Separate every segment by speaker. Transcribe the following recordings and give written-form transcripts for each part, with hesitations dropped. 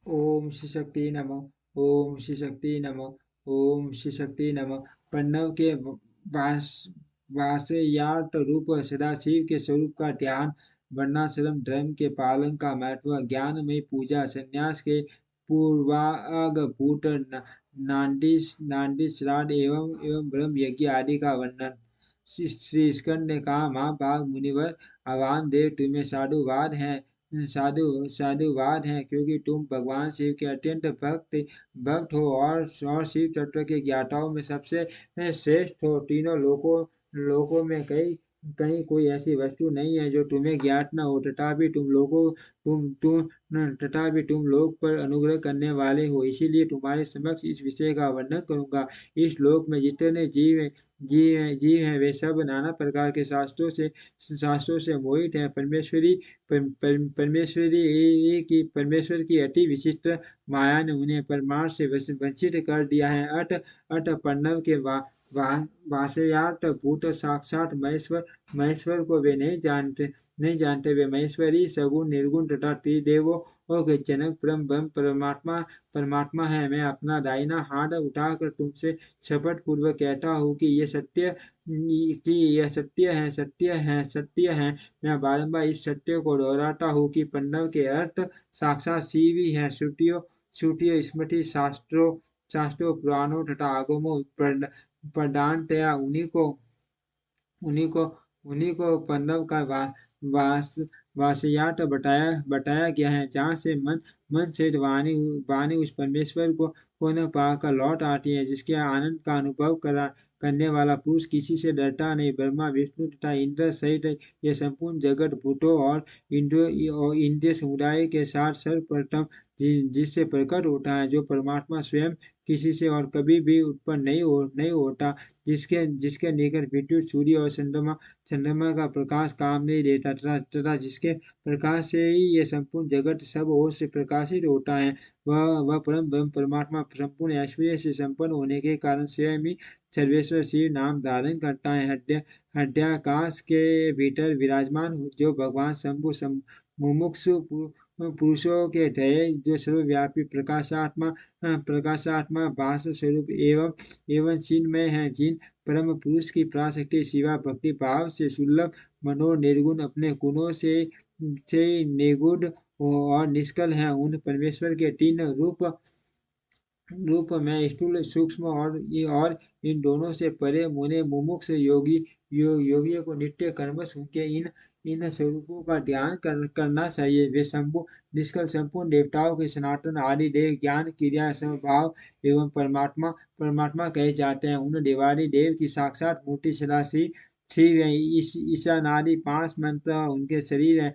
Speaker 1: ओम श्री शक्ति नमः। ओम श्री शक्ति नमः। ओम श्री शक्ति नमः। प्रणव के वास वासयार्थ रूप सदाशिव के स्वरूप का ध्यान, वर्णाश्रम धर्म के पालन का महत्व, ज्ञान में पूजा, संन्यास के पूर्वाग भूत नांदी नांदी श्राद्ध एवं एवं ब्रह्म यज्ञ आदि का वर्णन। श्री स्कंद ने कहा, महाभाग मुनिवर, आवान देव तुम्हें साधुवाद है, साधुवाद है, क्योंकि तुम भगवान शिव के अत्यंत भक्त हो और शिव तत्व के ज्ञाताओं में सबसे श्रेष्ठ हो। तीनों लोकों में कहीं कहीं कोई ऐसी वस्तु नहीं है जो तुम्हें ज्ञात न हो, तथापि तुम लोक पर अनुग्रह करने वाले हो, इसीलिए तुम्हारे समक्ष इस विषय का वर्णन करूंगा। इस लोक में जितने जीव हैं वे सब नाना प्रकार के शास्त्रों से मोहित हैं। परमेश्वर की अति विशिष्ट माया ने उन्हें परमार्थ से वंचित कर दिया है। अट प्रणव के वासयार्थ भूत साक्षात महेश्वर को वे नहीं जानते। वे महेश्वरी सगुण निर्गुण तथा त्रिदेवों के जनक परम ब्रह्म परमात्मा है। मैं अपना दाहिना हाथ उठाकर तुमसे शपथ पूर्वक कहता हूँ कि यह सत्य है। मैं बारंबार इस सत्य को दोहराता हूँ कि प्रणव के अर्थ साक्षात शिव ही है। श्रुतियों स्मृति शास्त्रों पुराणों तथा आगमों प्रधानतया उन्हीं को उन्हीं को प्रणव का वास वासयात बताया गया है, जहाँ से मन से वाणी उस परमेश्वर को न पाकर लौट आती है, जिसके आनंद का अनुभव करने वाला पुरुष किसी से डरता नहीं। ब्रह्मा विष्णु तथा इंद्र सहित यह संपूर्ण जगत भूतों और इंद्रिय समुदाय के साथ सर्वप्रथम जिससे प्रकट होता है, जो परमात्मा स्वयं किसी से और कभी भी उत्पन्न नहीं होता, जिसके निकट विद्युत सूर्य और चंद्रमा का प्रकाश काम नहीं देता, तथा जिसके प्रकाश से ही ये संपूर्ण जगत सब ओर से प्रकाशित होता है। वह परम ब्रह्म परमात्मा संपूर्ण ऐश्वर्य से संपन्न होने के कारण स्वयं ही सर्वेश्वर शिव नाम धारण करता है। हृदयाकाश के भीतर विराजमान जो भगवान शंभु मुमुक्षु पुरुषों के ध्येय, जो सर्वव्यापी प्रकाशात्मा भास स्वरूप एवं चिन्मय है, जिन परम पुरुष की पराशक्ति शिवा भक्ति भाव से सुलभ मनो निर्गुण अपने गुणों से निगुण और निष्कल है, उन परमेश्वर के तीन रूप में स्थूल सूक्ष्म और इन दोनों से परे मुने मुमुक्ष योगियों को नित्य कर्मश उनके इन स्वरूपों का ध्यान करना चाहिए। वे शंभु निष्कल संपूर्ण देवताओं के सनातन आदि देव ज्ञान क्रिया स्वभाव एवं परमात्मा कहे जाते हैं। उन देवादि देव की साक्षात मूर्ति सदाशिव शिव है। ईशानादि 5 मंत्र उनके शरीर है।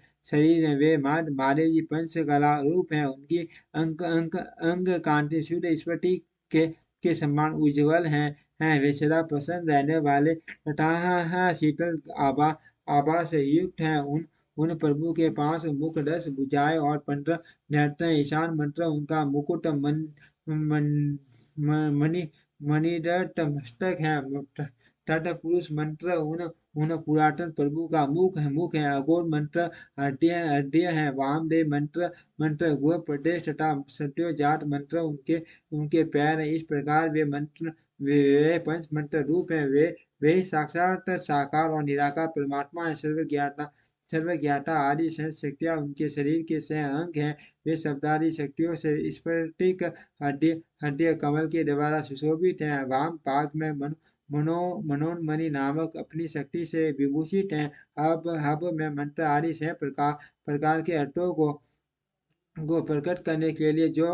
Speaker 1: वे महादेव जी पंच कला रूप है। उनकी अंग कांति शुद्ध स्फटिक के समान उज्ज्वल हैं। वे सदा प्रसन्न रहने वाले तथा शीतल आभा से युक्त हैं। उन प्रभु के पास मुख 10 भुजाएं और 15 नेत्र हैं। ईशान मंत्र उनका मुकुट मणि मणिदत्त मस्तक है। तथा पुरुष मंत्र उन पुरातन प्रभु का मुख है। अघोर मंत्र हृदय है। वामदेव मंत्र गुह प्रदेश तथा सत्योजात मंत्र उनके पैर है। इस प्रकार वे पंच मंत्र रूप है। वे ही साक्षात साकार और निराकार परमात्मा है। सर्वज्ञाता आदि शक्तियाँ उनके शरीर के सह अंग हैं। वे शब्दादि शक्तियों से स्फटिक हृदय कमल के द्वारा सुशोभित हैं। वाम पाग में मनोन्मणि नामक अपनी शक्ति से विभूषित हैं। अब मैं मंत्र आदि से प्रकार के अर्थों को प्रकट करने के लिए जो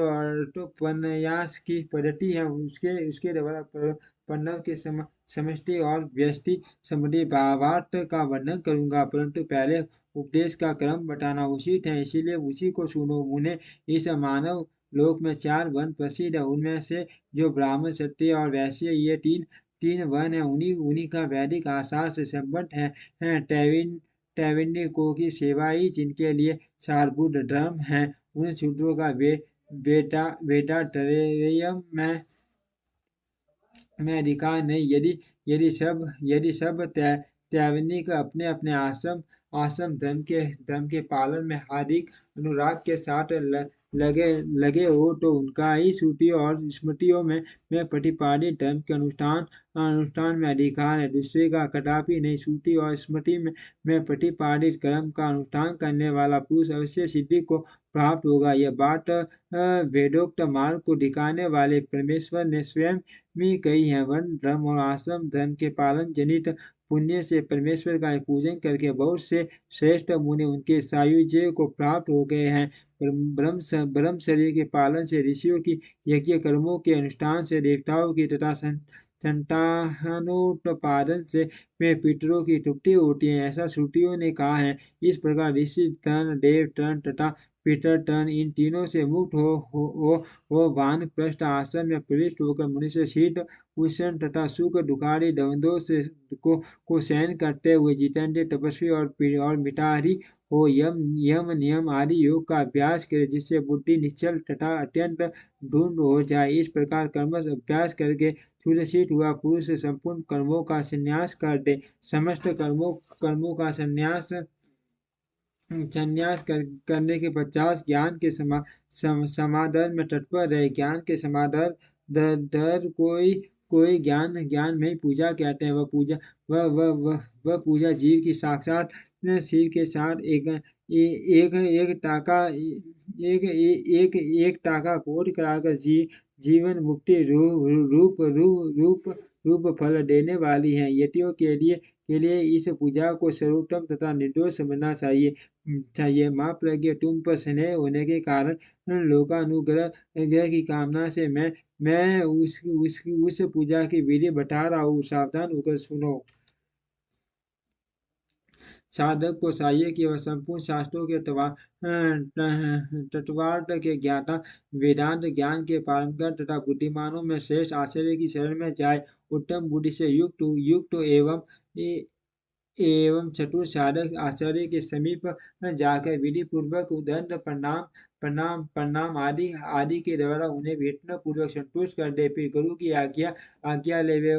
Speaker 1: अर्थोपन्यास की पद्धति है उसके द्वारा प्रणव के समष्टि और व्यष्टि संबंधी भावार्थ का वर्णन करूंगा, परंतु पहले उपदेश का क्रम बताना उचित है, इसीलिए उसी को सुनो। मुने, इस मानव लोक में 4 वन प्रसिद्ध है। उनमें से जो ब्राह्मण क्षत्रिय और वैश्य ये तीन वन है, उन्हीं का वैदिक आचार से संबंध है। टैविन्निकों की सेवा ही जिनके लिए सारभूत धर्म है, उन शूद्रों का वेदाध्ययन में अधिकार नहीं। यदि सब दैनिक अपने अपने आश्रम धर्म के पालन में हार्दिक अनुराग के साथ लगे लगे हो, तो उनका ही श्रुतियों और स्मृतियों में प्रतिपादित धर्म के अनुष्ठान में अधिकार है। दूसरे का कदापि नहीं। श्रुति और स्मृति में प्रतिपादित कर्म का अनुष्ठान करने वाला पुरुष अवश्य सिद्धि को प्राप्त होगा। यह बात वेदोक्त मार्ग को दिखाने वाले परमेश्वर ने स्वयं भी कही है। वर्ण धर्म और आश्रम धर्म के पालन जनित पुण्य से परमेश्वर का पूजन करके बहुत से श्रेष्ठ मुनि उनके सायुज्य को प्राप्त हो गए हैं। ब्रह्मचर्य के पालन से, ऋषियों की यज्ञ कर्मों के अनुष्ठान से, देवताओं की तथा संतानोत्पादन से वे पितरों की तृप्ति होती है, ऐसा श्रुतियों ने कहा है। इस प्रकार ऋषि तन, देव तन तथा पितर तन, इन तीनों से मुक्त हो वानप्रस्थ आश्रम में प्रविष्ट होकर मनुष्य शीत उष्ण तथा सुख दुखादि द्वंद्वों से को सहन करते हुए जितेंद्र तपस्वी और मिताहारी हो यम नियम आदि योग का अभ्यास करे, जिससे बुद्धि निश्चल तथा अत्यंत ढूंढ हो जाए। इस प्रकार कर्म अभ्यास करके सुरक्षित हुआ पुरुष संपूर्ण कर्मों का संन्यास कर दे। समस्त कर्मों का करने के पश्चात ज्ञान के समाधान में तत्पर रहे। ज्ञान के समाधान दर कोई ज्ञान में ही पूजा कहते हैं। वह पूजा जीव की साक्षात शिव के साथ एक टाका पोट कराकर जीवन मुक्ति रूप फल देने वाली है। यतियों के लिए इस पूजा को सर्वोत्तम तथा निर्दोष समझना चाहिए। माँ प्रज्ञ तुम पर स्नेह होने के कारण लोकानुग्रह की कामना से मैं उस पूजा की विधि बता रहा हूँ, सावधान होकर सुनो। साधक को चाहिए कि वह संपूर्ण शास्त्रों के तत्वार्थ के ज्ञाता, वेदांत ज्ञान के पारंगत तथा बुद्धिमानों में श्रेष्ठ आचार्य की शरण में जाए। उत्तम बुद्धि से युक्त एवं चतुर साधक आचार्य के समीप जाकर विधि पूर्वक दंड प्रणाम आदि के द्वारा उन्हें विनम्र पूर्वक संतुष्ट कर दे। फिर गुरु की आज्ञा ले वे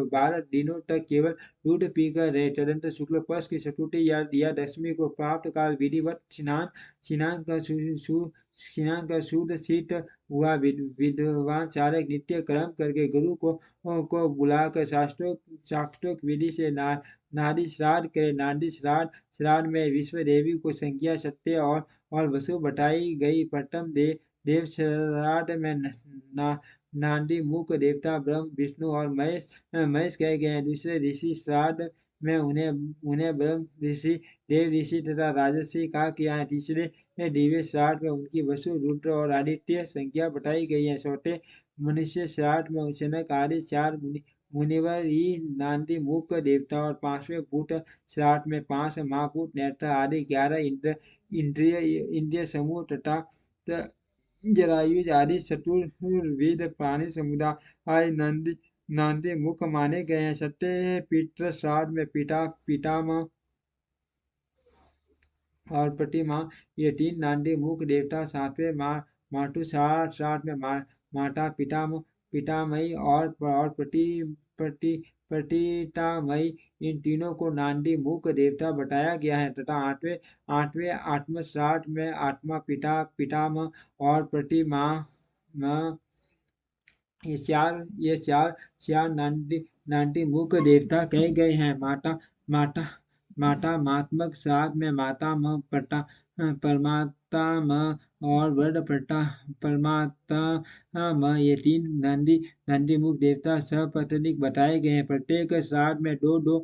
Speaker 1: 12 दिनों तक केवल दूध पीकर रहे। तदंतर शुक्ल पक्ष की चतुर्थी या दशमी को प्राप्त काल विधिवत स्नान कर शुद्ध सिद्ध हुआ विद्वान चालक नित्य कर्म करके गुरु को बुलाकर शास्त्रोक्त विधि से नादी श्राद्ध करे। नादी श्राद्ध में विश्व देवी को संज्ञा सत्य और वसु बताई गई। प्रथम देव श्राद्ध में नादी मुख देवता ब्रह्म विष्णु और महेश कहे गए हैं। दूसरे ऋषि श्राद्ध में उन्हें ब्रह्म ऋषि, देव ऋषि तथा राजर्षि कहा गया है। तीसरे दिव्य श्राद्ध में उनकी वसु, रुद्र और आदित्य संज्ञा बताई गई है। चौथे मनुष्य श्राद्ध में जनक आदि 4 मुनिवर ही नांदी मुख देवता और 5वें भूत श्राद्ध में 5 महाभूत नेत्र आदि 11 इंद्रिय समूह तथा जरायुज आदि चतुर्विध प्राणी समुदाय नांदी मुख माने गए हैं। सत्य पितृ श्राद्ध में पितामह और प्रतिमा ये 3 नांदी मुख देवता। 7वें मातु श्राद्ध में माता पितामही और प्रतितामही, इन तीनों को नांदी मुख देवता बताया गया है। तथा 8वें आत्म श्राद्ध में आत्मा पितामह और प्रतिमा ये चार नांदी मुख देवता कहे गए हैं। माता मात्मक श्राद्ध में मातामह परमात्मा और वर्ण परमात्मा ये 3 नंदी मुख देवता सपत्नीक बताए गए हैं। प्रत्येक श्राद्ध में दो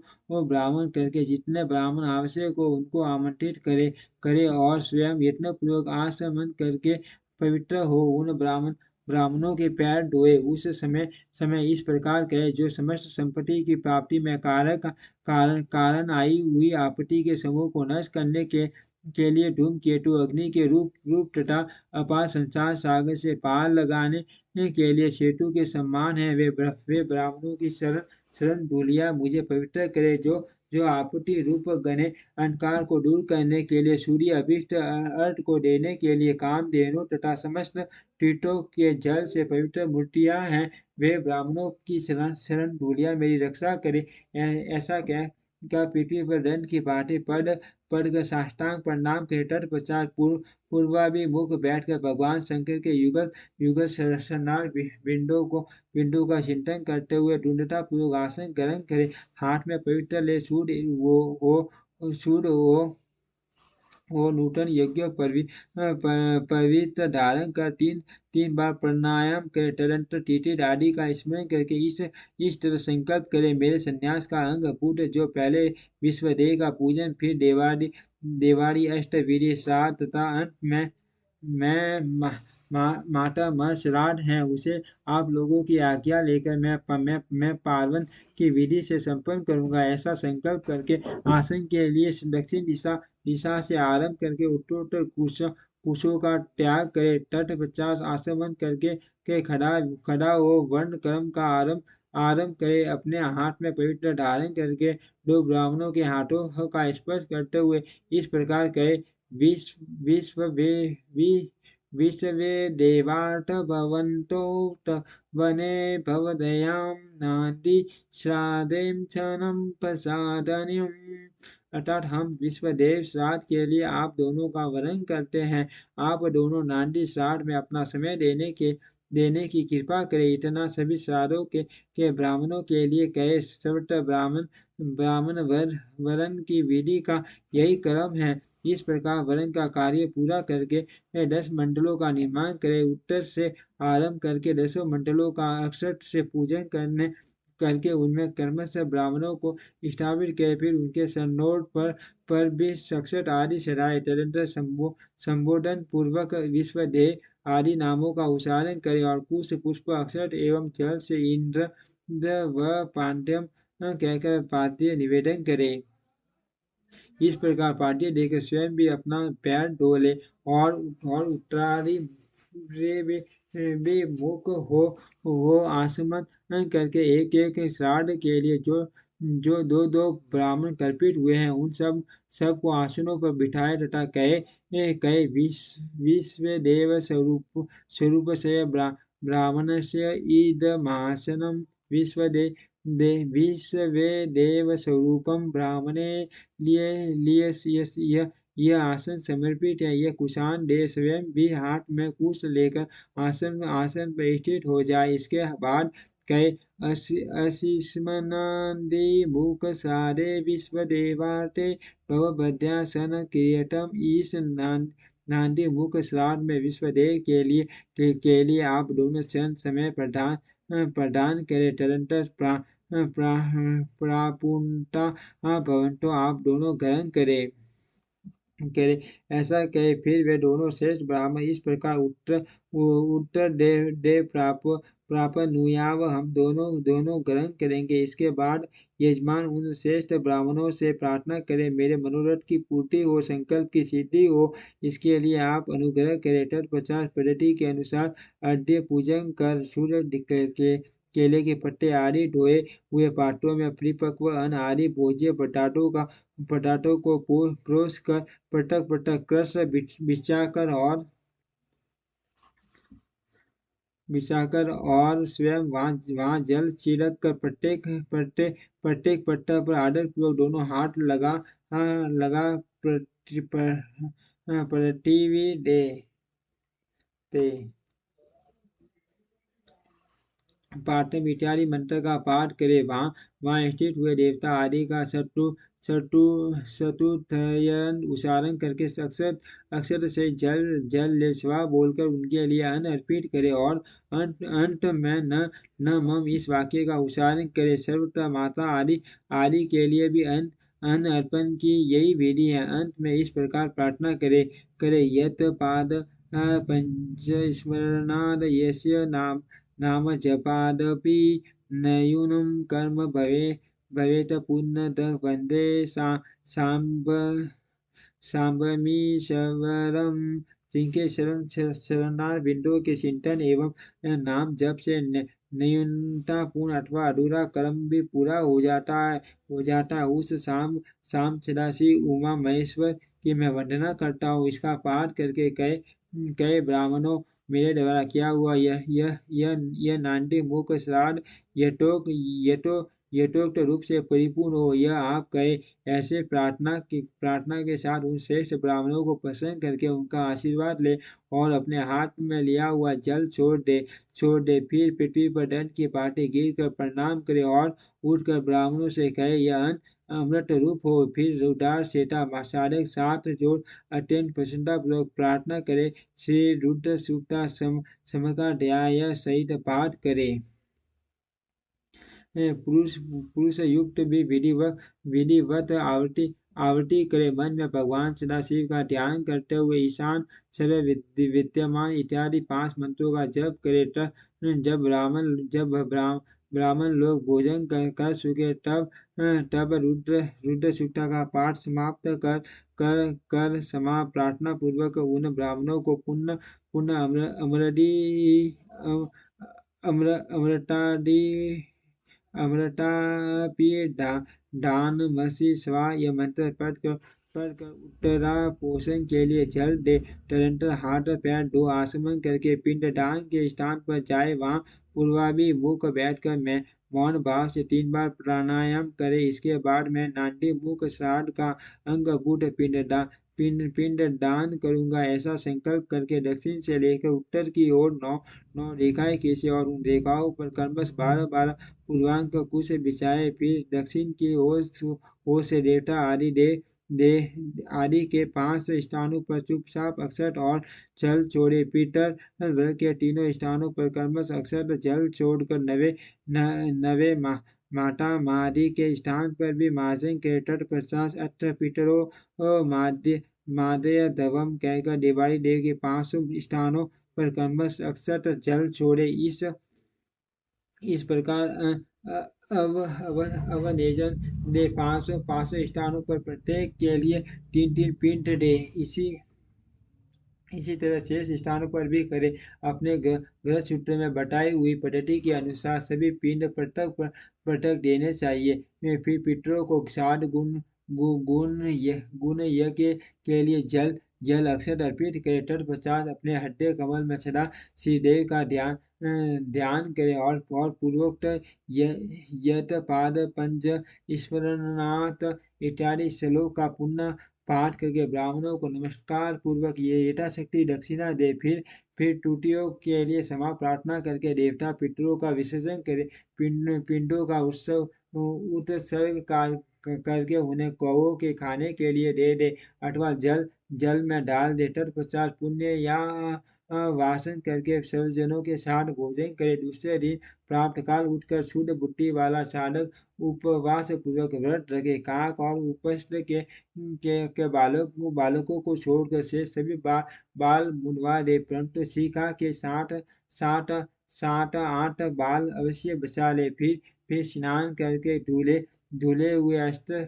Speaker 1: ब्राह्मण करके जितने ब्राह्मण आवश्यक हो उनको आमंत्रित करे और स्वयं यत्नपूर्वक आचमन करके पवित्र हो उन ब्राह्मणों के पैर धोए। उस समय इस प्रकार कहे, जो समस्त संपत्ति की प्राप्ति में कारण आई हुई आपत्ति के समूह को नष्ट करने के लिए धूमकेतु अग्नि के रूप तथा अपार संसार सागर से पार लगाने के लिए सेतु के समान है। वे ब्राह्मणों की शरण धूलिया मुझे पवित्र करे, जो जो आपत्ति रूप घने अंधकार को दूर करने के लिए, सूर्य अभिष्ट अर्थ को देने के लिए, कामधेनु तथा समस्त कीटों के जल से पवित्र मूर्तियां हैं, वे ब्राह्मणों की शरण शरण धूलिया मेरी रक्षा करे। ऐसा कह कर पृथ्वी पर दंड की भांति पढ़कर साष्टांग प्रणाम करे। तत्पश्चात पूर्वाभिमुख बैठकर भगवान शंकर के युगल युगल सहस्रनाम बिंदु का चिंतन करते हुए दृढ़ता पूर्वक आसन ग्रहण करे। हाथ में पवित्र ले सूर्य वो नूतन यज्ञ पवित्र धारण कर तीन तीन बार प्राणायाम करे। तदंतर तीर्थी आदि का स्मरण करके इस तरह संकल्प करे, मेरे संन्यास का अंग भूत जो पहले विश्वदेव का पूजन, फिर देवाड़ी अष्टविधि श्राद्ध तथा अंत में माता मह श्राद्ध है, उसे आप लोगों की आज्ञा लेकर मैं पार्वन की विधि से संपन्न करूंगा। ऐसा संकल्प करके आसन के लिए दक्षिण दिशा से आरंभ करके उत्तरोत्तर कुशों का त्याग करे। तत्पश्चात आसवन करके खड़ा हो वर्ण कर्म का आरंभ करे। अपने हाथ में पवित्र धारण करके दो ब्राह्मणों के हाथों का स्पर्श करते हुए इस प्रकार कहे, विश्वे देवाट भवन्तो वने भवदयां नान्दी श्राद्धें क्षणं प्रसादनीयम्। अर्थात हम विश्वदेव श्राद्ध के लिए आप दोनों का वरण करते हैं। आप दोनों नांदी श्राद्ध में अपना समय देने की कृपा करें। इतना सभी श्राद्धों के ब्राह्मणों के लिए कहे। सर्वत्र ब्राह्मण वरण की विधि का यही क्रम है। इस प्रकार वरण का कार्य पूरा करके 10 मंडलों का निर्माण करे। उत्तर से आरंभ करके 10 मंडलों का अक्षत से पूजन करके उनमें क्रमश ब्राह्मणों को स्थापित करे। फिर उनके सन्नोट पर भी अक्षत आदि चढ़ाए। तदंतर संबोधन पूर्वक विश्वदेव आदि नामों का उच्चारण करे और कुश पुष्प अक्षत एवं जल से इंद्र व पांड्यम कहकर पाद्य निवेदन करे। इस प्रकार पाद्य देकर स्वयं भी अपना पैर धो और उत्तरारी मुख हो आसमन करके एक श्राद्ध के लिए जो दो ब्राह्मण कल्पित हुए हैं, उन सब को आसनों पर बिठाए तथा कहे विश्व देव स्वरूप से ब्राह्मण से ईदमासनम विश्वे देव स्वरूपम ब्राह्मणे लिए यह आसन समर्पित है। यह कुशान दे स्वयं भी हाथ में कुश लेकर आसन पर स्थित हो जाए। इसके बाद कहे अशिष्मनादि मुख सारे विश्वदेवाते भवभद्रासन क्रियतम। इस नांदी मुख श्राद्ध में विश्वदेव के लिए आप दोनों क्षण समय प्रदान करें। तदंतर प्रापुंता भवंतो आप दोनों ग्रहण करें। ऐसा कहे। फिर वे दोनों श्रेष्ठ ब्राह्मण इस प्रकार उत्तर दे प्राप नुयाव हम दोनों ग्रहण करेंगे। इसके बाद यजमान उन श्रेष्ठ ब्राह्मणों से प्रार्थना करें, मेरे मनोरथ की पूर्ति हो, संकल्प की सिद्धि हो, इसके लिए आप अनुग्रह करें। तत्पश्चात पद्धति के अनुसार अर्घ्य पूजन कर सूर्य केले के पत्ते आदि ढोए हुए पात्रों में परिपक्व अन्न आदि भोज्य पदार्थों को परोस कर पटक क्रश बिछाकर और स्वयं वहां जल छिड़क कर प्रत्येक पत्थर पर आदर पूर्वक दोनों हाथ लगा पृथ्वी देते पाठम इत्यादि मंत्र का पाठ करे। वहां स्थित हुए देवता आदि का चतुर्थयन उच्चारण करके अक्षत से जल ले स्वा बोलकर उनके लिए अन्न अर्पित करे और अंत में न मम इस वाक्य का उच्चारण करे। सर्वत्र माता आदि के लिए भी अन्न अर्पण की यही विधि है। अंत में इस प्रकार प्रार्थना करे यत पाद पंच स्मरणाद यस्य नाम जपादपि नयूनं कर्म भवेत पुण्यदः वन्दे सांबमीश्वरम्। जिनके शरणार बिंदुओं के चिंतन एवं नाम जप से न्यूनतापूर्ण अथवा अधूरा कर्म भी पूरा हो जाता है। उस शाम शाम सदाशिव उमा महेश्वर की मैं वंदना करता हूँ। इसका पाठ करके कई कई ब्राह्मणों मेरे द्वारा किया हुआ यह नांदी मुख श्राद्ध यथोक्त रूप से परिपूर्ण हो। यह आप कहे ऐसे प्रार्थना के साथ उन श्रेष्ठ ब्राह्मणों को प्रसन्न करके उनका आशीर्वाद ले और अपने हाथ में लिया हुआ जल छोड़ दे। फिर पृथ्वी पर दंड की पाटे गिर कर प्रणाम करे और उठकर ब्राह्मणों से कहे, यह अन्न अमृत रूप हो। फिर रुद्राक्ष सेठा साधक साथ जोड़ अत्यंत प्रसन्नता पूर्वक प्रार्थना करे। श्री रुद्र सूक्ता समकाध्याय सहित पाठ करे। पुरुष युक्त भी विधिवत आवृत्ति करे। मन में भगवान सदाशिव का ध्यान करते हुए ईशान सर्व विद्यमान इत्यादि 5 मंत्रों का जप करे। जब ब्राह्मण लोग भोजन कर चुके तब रुद्र सूक्ता का पाठ समाप्त कर समा प्रार्थना पूर्वक उन ब्राह्मणों को पुनः अमृतादि अमृतापि दानमसि स्वा यह मंत्र पढ़कर उत्तरा पोषण के लिए जल दे। तदनंतर हाथ पैर धो आचमन करके पिंड दान के स्थान पर जाए। वहां पूर्वाभिमुख बैठकर मैं मौन भाव से 3 बार प्राणायाम करे। इसके बाद मैं नांदी मुख श्राद्ध का अंगभूत पिंड दान करूंगा। ऐसा संकल्प करके दक्षिण से लेकर उत्तर की ओर 9 रेखाएं खींचे और उन रेखाओं पर क्रमश 12 पूर्वांक कुश बिछाए। फिर दक्षिण की ओर से देवता आदि के 5 स्थानों पर चुपचाप अक्षत और जल छोड़े। पीतर वर्ग के तीनों स्थानों पर क्रमश अक्षत जल छोड़कर नवे माता मादी के स्थान पर भी मार्जन के तत्पश्चात अत्र पितरों मादय धवम कहकर दिवाली देव के 5 स्थानों पर क्रमश अक्षत जल छोड़े। इस प्रकार अवनेजन दे। 500 स्थानों पर प्रत्येक के लिए 3 पिंड दे। इसी तरह शेष स्थानों पर भी करें। अपने ग्रह सूत्र में बताई हुई पद्धति के अनुसार सभी पिंड पृथक देने चाहिए। फिर पितरों को साध गुण यज्ञ के लिए जल अक्षत अर्पित करे। तत्पश्चात अपने हृदय कमल में सदा श्रीदेव का ध्यान करें और पूर्वोक्त यत पंच स्मरणार्थ इत्यादि श्लोक का पुनः पाठ करके ब्राह्मणों को नमस्कार पूर्वक ये यथाशक्ति दक्षिणा दे। फिर टूटियों के लिए क्षमा प्रार्थना करके देवता पितरों का विसर्जन करे। पिंडों का उत्सर्ग करके उन्हें कौओं के खाने के लिए दे दे अथवा जल में डाल दे। तत्पश्चात पुण्य या वासन करके सर्वजनों के साथ भोजन करे। दूसरे दिन प्राप्त काल उठकर शुद्ध बुद्धि वाला साधक उपवास पूर्वक व्रत रखे। काक और उपस्थ के बालकों को छोड़कर से सभी बाल मुंडवा दे, परंतु शिखा के सात 8 बाल अवश्य बचा ले। फिर स्नान करके धुले हुए वस्त्र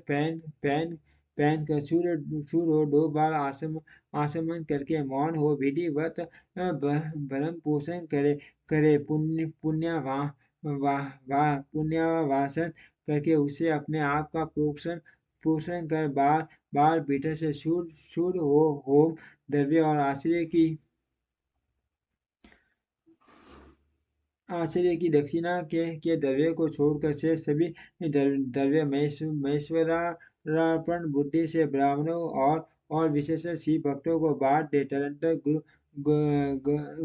Speaker 1: पहन कर सूर्य हो 2 बार आसमन करके मौन हो विधिवत भरण पोषण करे। पुण्यवासन करके उसे अपने आप का पोषण कर बार भीतर से शुद्ध हो होम द्रव्य और आश्चर्य की दक्षिणा के द्रव्य को छोड़कर से सभी द्रव्य महेश्वरार्पण बुद्धि से ब्राह्मणों और विशेष शिव भक्तों को बांट दे। तदनंतर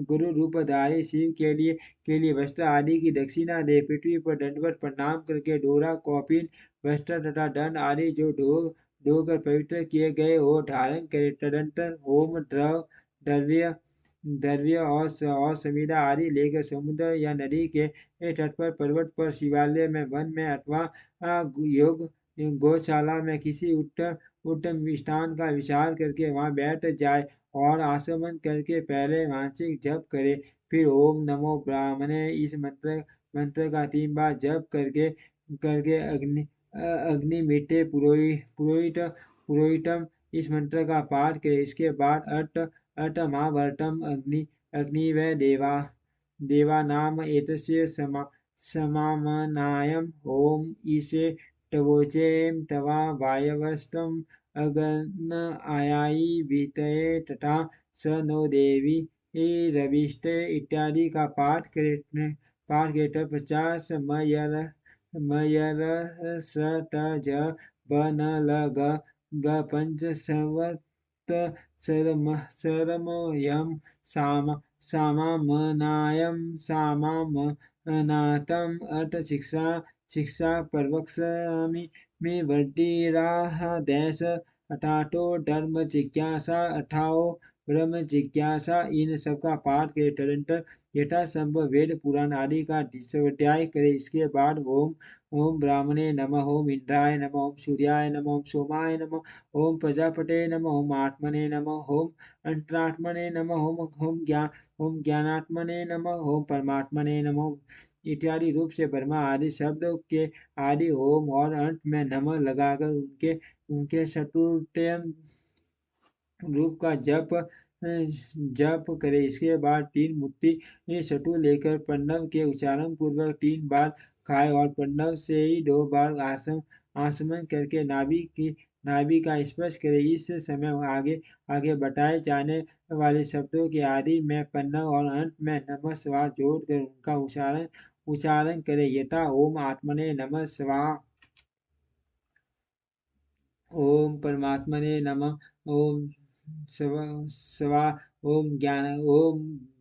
Speaker 1: गुरु रूपधारी शिव के लिए वस्त्र आदि की दक्षिणा दे। पृथ्वी पर दंडवत प्रणाम करके डोरा कौपीन वस्त्र तथा दंड आदि जो धोकर पवित्र किए गए हो धारण करे। तदनंतर होम द्रव्य और समिधा आदि लेकर समुद्र या नदी के तट पर पर्वत पर शिवालय में वन में अथवा योग गौशाला में किसी उत्तम स्थान का विचार करके वहां बैठ जाए और आसमन करके पहले मानसिक जप करे। फिर ओम नमो ब्राह्मणे इस मंत्र का 3 बार जप करके अग्नि मीठे पुरोहितम इस मंत्र का पाठ करे। इसके बाद अट महाभारतम अग्निवै देवानाम एतस्य समामनायम् ॐ ईशे टवोचेम टवा वायवस्तम अगन आयाई बीतये तथा स नो देवी रविष्टे इत्यादि का पाठ के तत्पश्चात मयर स त ज ब न ल ग पंच संवत सरमयम सामामनायम सामामनातम अर्थ शिक्षा प्रवक्ष्यामि में वर्तिराह देश अठातो धर्म जिज्ञासा अठाओ ब्रह्म जिज्ञासा इन सबका पाठ के तदंतर यथासंभव वेद पुराण आदि का स्वाध्याय करे। इसके बाद ओम ओम ब्राह्मणे नमः, ओम इंद्राय नमः, ओम सूर्याय नमः, ओम सोमाय नमः, ओम प्रजापते नमः, ओम आत्मने नमः, ओम अंतरात्मने नमः, ओम ज्ञानात्मने नमः, ओम परमात्मने नमः इत्यादि रूप से ब्रह्मा आदि शब्दों के आदि ओम और अंत में नमः लगाकर उनके उनके चतुर्थ्य रूप का जप करे। इसके बाद तीन मुट्ठी सटु लेकर प्रणव के उच्चारण पूर्वक 3 बार खाए और प्रणव से ही 2 बार आसमन करके नाभि का स्पर्श करे। इस समय आगे आगे बताए जाने वाले शब्दों के आदि में प्रणव और अंत में नमः स्वा जोड़कर उनका उच्चारण करे। यथा ओम आत्मने नमः स्वा, ओम परमात्मने नमः, ओम स्वा, ओम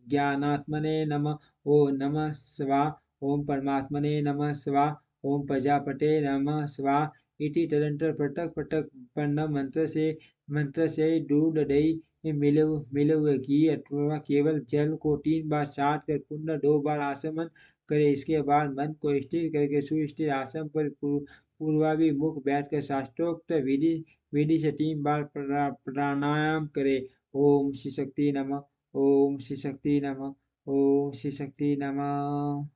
Speaker 1: ज्ञानात्मने नमः, ओम नमः स्वा, ओम परमात्मने नमः स्वा, ओम प्रजापते नमः स्वा इति तदंतर पटक पटक प्रणव मंत्र से दूध दही मिले हुए घी अथवा केवल जल को 3 बार चाट कर पुनः 2 बार आसमन करे। इसके बाद मन को स्थिर करके सुस्थिर आसन पर पूर्वाभिमुख बैठकर शास्त्रोक्त विधि से 3 बार प्राणायाम करे। ओम श्री शक्ति नमः, ओम श्री शक्ति नमः, ओम श्री शक्ति नमः।